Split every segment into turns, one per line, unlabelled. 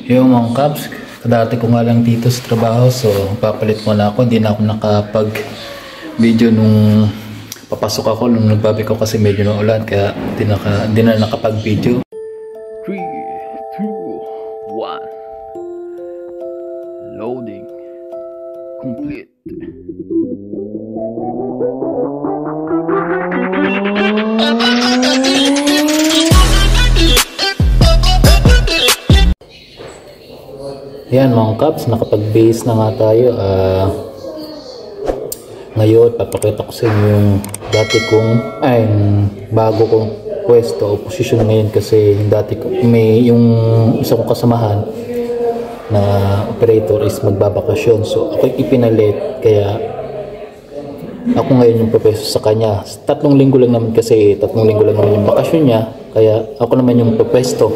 Yung mga Cubs, dati ko nga lang dito sa trabaho, so papalit mo na ako. Hindi na ako nakapag video nung papasok ako, nung nagbabi ko kasi medyo naulan, kaya hindi na nakapag video. 3, 2, 1 loading complete. Yan mga Cubs, nakapag-base na nga tayo. Ngayon papakita ko sa inyo yung dati kong bago kong pwesto o posisyon ngayon, kasi yung dati ko yung isa kong kasamahan na operator is magbabakasyon, so ako ipinalit, kaya ako ngayon yung pwesto sa kanya. 3 linggo lang naman, kasi 3 linggo lang naman yung bakasyon niya, kaya ako naman yung pwesto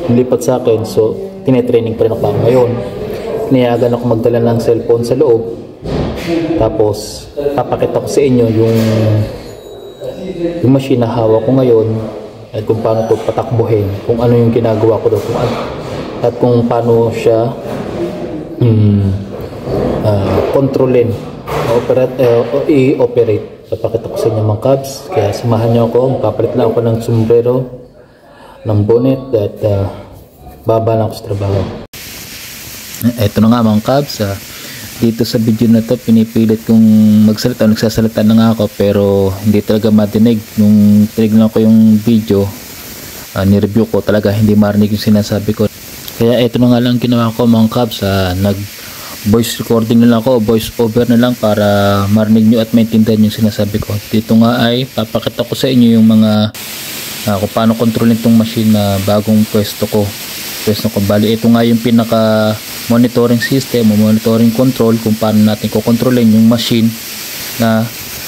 lipat sa akin. So tinetraining pa rin ako ngayon. Pinayagan ako magdala ng cellphone sa loob, tapos papakita ko sa inyo yung machine na hawak ko ngayon at kung paano ito patakbuhin, kung ano yung ginagawa ko doon, at kung paano siya kontrolin i-operate. Papakita ko sa inyo mga Cubs, kaya samahan niyo ako. Papalit lang ako ng sombrero, ng bonnet, at baba na ako sa trabaho. Ito na nga mga Cubs, dito sa video na to pinipilit kong magsalita, nagsasalita na nga ako, pero hindi talaga madinig. Nung tinignan ko yung video, nireview ko, talaga hindi marinig yung sinasabi ko. Kaya ito na nga lang ginawa ko mga Cubs, nag voice recording na lang ako, voice over na lang, para marinig nyo at maintindihan yung sinasabi ko. Dito nga ay papakita ko sa inyo yung mga kung paano kontrolin itong machine na bagong pwesto ko. Bali ito nga yung pinaka monitoring system o monitoring control, kung paano natin kukontrolin yung machine na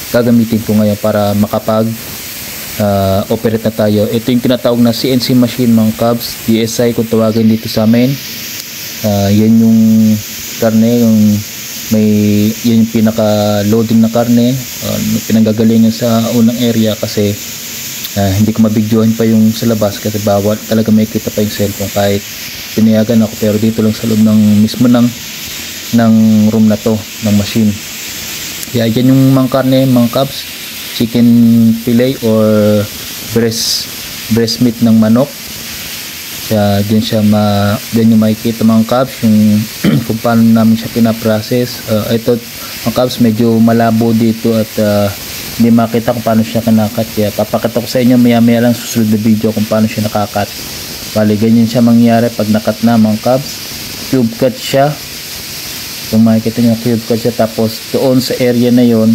gagamitin ko ngayon para makapag operate na tayo. Ito yung tinatawag na CNC machine mga Cubs, DSI kung tawagin dito sa amin. Yan yung karne, yan yung pinaka loading na karne, pinanggagalingan sa unang area, kasi hindi ko mabigyohan pa yung sa labas, kasi bawal talaga, may kita pa yung cellphone kahit pinayagan ako. Pero dito lang sa loob mismo ng room na to ng machine. Kaya dyan yung mga karne mga Cubs, chicken fillet or breast meat ng manok. Kaya dyan yung makikita mga Cubs yung kung paano namin siya pinaprocess. Ito mga Cubs, medyo malabo dito at hindi makita kung paano siya kinakat, kaya papakita ko sa inyo maya lang susunod na video kung paano siya nakakat. Bali ganyan siya mangyari pag nakat na mga Cubs. Cube cut siya, kung makikita nyo cube cut siya. Tapos doon sa area na yon,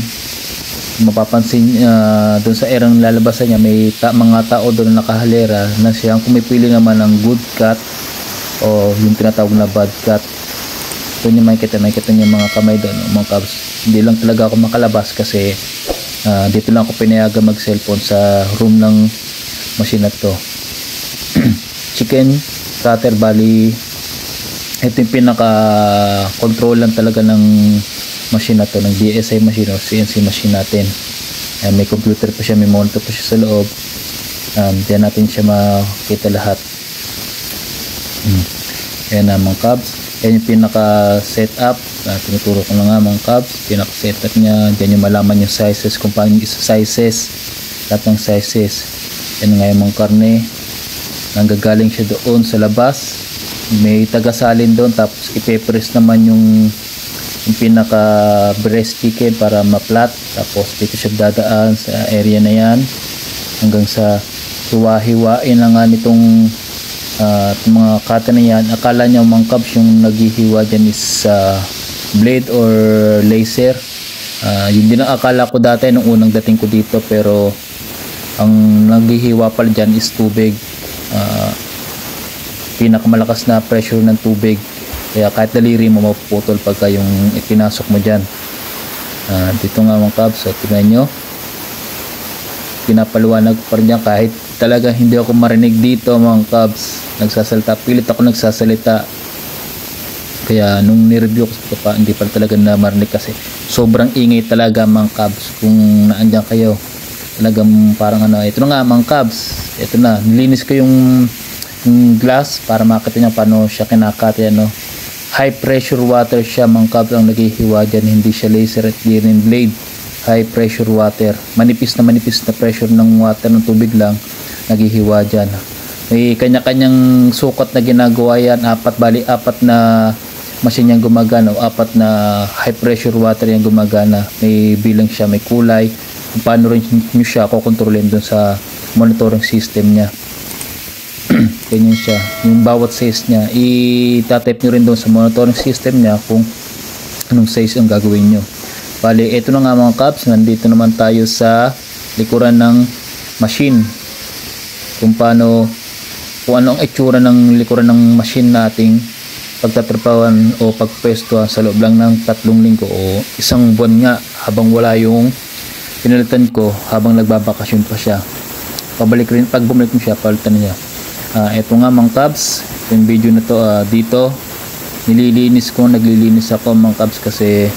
mapapansin doon sa area ng lalabasan niya, may mga tao doon na nakahalera na siyang kumipili naman ng good cut o yung tinatawag na bad cut. Doon yung makikita nyo mga kamay doon mga Cubs. Hindi lang talaga ako makalabas, kasi dito lang ako pinayaga mag cellphone sa room ng machine na to. Chicken cutter, bali ito yung pinaka control lang talaga ng machine na to, ng DSI machine o CNC machine natin. May computer pa siya, may monitor pa siya sa loob. Diyan natin siya makita lahat. Ayan na mga Cubs, yan yung pinaka setup. Tinuturo ko na nga mga Cubs, pinaka setup nya. Diyan yung malaman yung sizes, kung paano yung sizes, lahat ng sizes. Yan nga yung mga karne, nanggagaling siya doon sa labas, may tagasalin doon, tapos ipepress naman yung pinaka breast chicken para ma-flat. Tapos dito siya dadaan sa area na yan hanggang sa hiwa-hiwain na nga nitong mga kata na yan. Akala niya mga Cubs yung naghihiwa dyan is blade or laser. Yun din ang akala ko dati nung unang dating ko dito, pero ang naghihiwa pala dyan is tubig. Pinakamalakas na pressure ng tubig, kaya kahit daliri mo mapuputol pagka yung ipinasok mo dyan. Dito nga mga Cubs, tingnan nyo, pinapaliwanag pa rin yan kahit talaga hindi ako marinig dito mga Cubs. Nagsasalita, pilit ako nagsasalita, kaya nung nireview ko pa, hindi pa talaga na marinig, kasi sobrang ingay talaga mga Cubs. Kung naandyan kayo, talagang parang ito na nga mga Cubs, ito na, nilinis ko yung glass para makita nyo paano siya kinakati. High pressure water siya mga kabs ang naghihiwa dyan, hindi siya laser at di rin blade. High pressure water, manipis na pressure ng water ng tubig lang naghihiwa dyan. May kanya-kanyang sukat na ginagawa yan, apat na machine yung gumagana o 4 na high pressure water yung gumagana. May bilang siya, may kulay kung paano rin nyo siya kukontrolin dun sa monitoring system nya. Ganyan siya, yung bawat size nya itatype nyo rin dun sa monitoring system nya kung anong size ang gagawin nyo. Bali, ito na nga mga kabs, nandito naman tayo sa likuran ng machine. Kung ano ang itsura ng likuran ng machine nating pagtatrapawan o pagpwestuhan sa loob lang ng 3 linggo o 1 buwan nga, habang wala yung pinalitan ko, habang nagbabakasyon pa siya. Pag bumalik mo siya, palitan niya. Ito nga mga kabs, yung video na to dito naglilinis ako mga kabs, kasi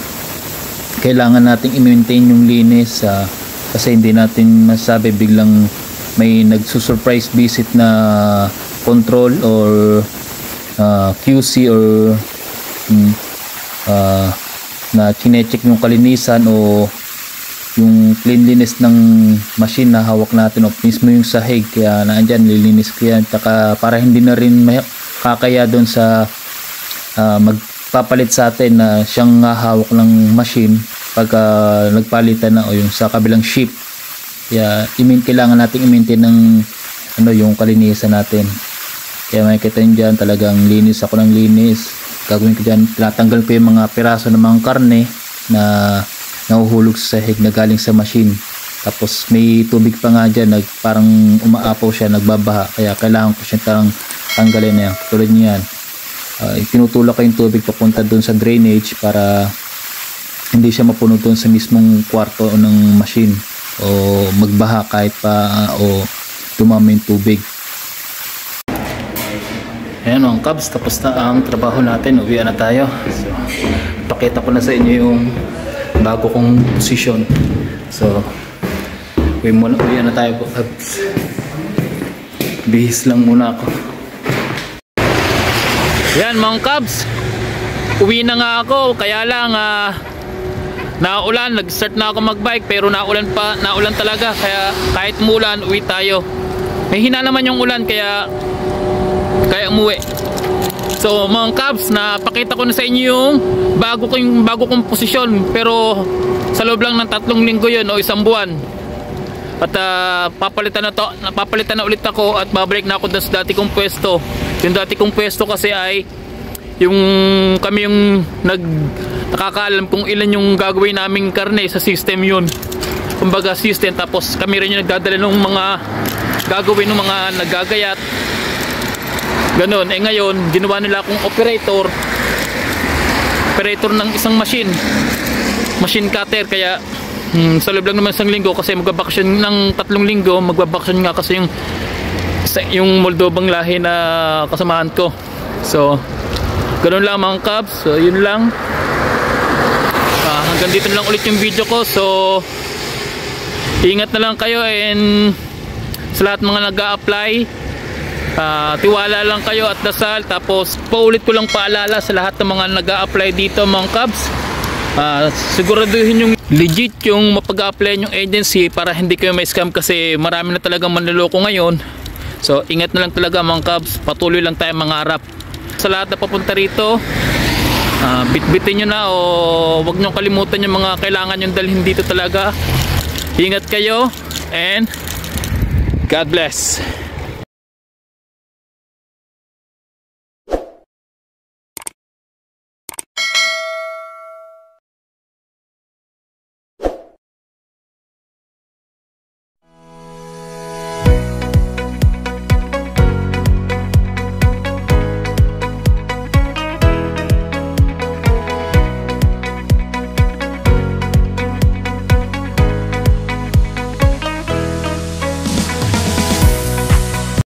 kailangan nating i-maintain yung linis, kasi hindi natin masabi biglang may nagsusurprise visit na control or QC or na chinecheck yung kalinisan o yung cleanliness ng machine na hawak natin o mismo yung sahig, kaya naandyan lilinis ko yan. Tsaka para hindi na rin kakaya doon sa magpapalit sa atin na siyang hawak ng machine pagka nagpalitan na o yung sa kabilang ship. Kaya kailangan natin i-maintain ng yung kalinisan natin. Kaya makikita nyo dyan, talagang linis ako ng linis. Gagawin ko dyan, tinatanggal ko yung mga piraso ng mga karne na nahuhulog sa sahig na galing sa machine. Tapos may tubig pa nga dyan, parang umaapaw siya, nagbabaha. Kaya kailangan ko siya tanggalin na yan. Tulad niyan, tinutulak ko yung tubig papunta dun sa drainage para hindi siya mapuno dun sa mismong kwarto ng machine o magbaha kahit pa o dumami yung tubig. Ayan mga kabs, tapos na ang trabaho natin, uwian na tayo. So, pakita ko na sa inyo yung bago kong posisyon. So, uwian na tayo po kabs. Bihis lang muna ako. Ayan mga kabs, uwi na nga ako, kaya lang naulan, nag-start na ako magbike pero naulan talaga, kaya kahit umulan uwi tayo. May hina naman yung ulan kaya umuwi. So mga kabs, napakita ko na sa inyo yung bago kong posisyon, pero sa loob lang ng 3 linggo yun o 1 buwan. At papalitan na ulit ako at babalik na ako sa dati kong pwesto. Yung dati kong pwesto kasi ay kami yung nakakaalam kung ilan yung gagawin naming karne sa system yun. Kumbaga system, tapos kami rin yung nagdadala ng mga gagawin ng mga naggagayat. Ganon. Ngayon, ginawa nila akong operator ng isang machine cutter, kaya sa loob lang naman 1 linggo, kasi magbabakasyon ng 3 linggo, magbabakasyon nga kasi yung Moldovang lahi na kasamahan ko. So ganoon lang mga kabs. So yun lang, hanggang dito na lang ulit yung video ko. So ingat na lang kayo, and sa lahat mga nag-a-apply, tiwala lang kayo at dasal. Tapos paulit ko lang paalala sa lahat ng mga nag-a-apply dito mga kabs, siguraduhin yung legit yung mapag-a-apply yung agency para hindi kayo may scam, kasi marami na talagang manloloko ngayon. So ingat na lang talaga mga kabs, patuloy lang tayo mangarap. Sa lahat na papunta rito, bitbitin nyo na o wag nyo kalimutan yung mga kailangan nyo dalhin dito talaga. Ingat kayo and God bless.